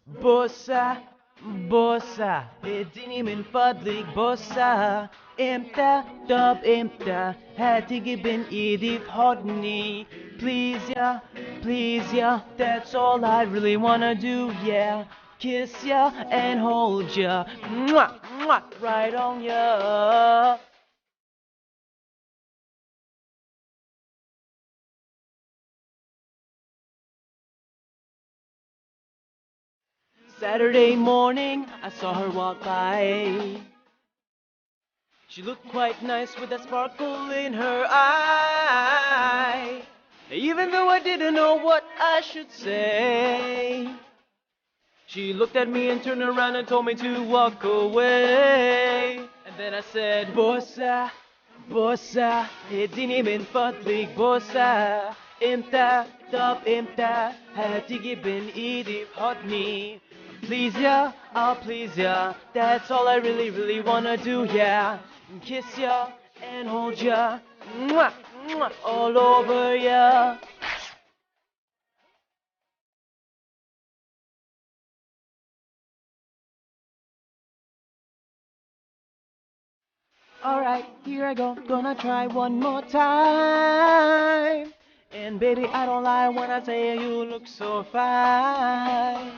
بوسة بوسة اديني من فضلك بوسة امتى طب امتى هتيجي بين ايدي في حضني please ya please ya that's all I really wanna do yeah kiss ya and hold ya mwah, mwah, right on ya. Saturday morning I saw her walk by. She looked quite nice with a sparkle in her eye. Even though I didn't know what I should say, she looked at me and turned around and told me to walk away. And then I said, Bossa, Bossa, اديني من فضلك بوسة. امتى طب امتى هتيجي بين ايدي في حضني please ya, I'll please ya. That's all I really, really wanna do, yeah. Kiss ya and hold ya, mwah, mwah, all over ya. Alright, here I go, gonna try one more time. And baby, I don't lie when I say you look so fine.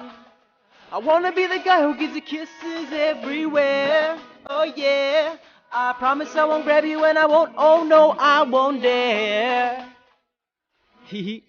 I wanna be the guy who gives you kisses everywhere. Oh yeah. I promise I won't grab you and I won't, oh no, I won't dare. Hee hee.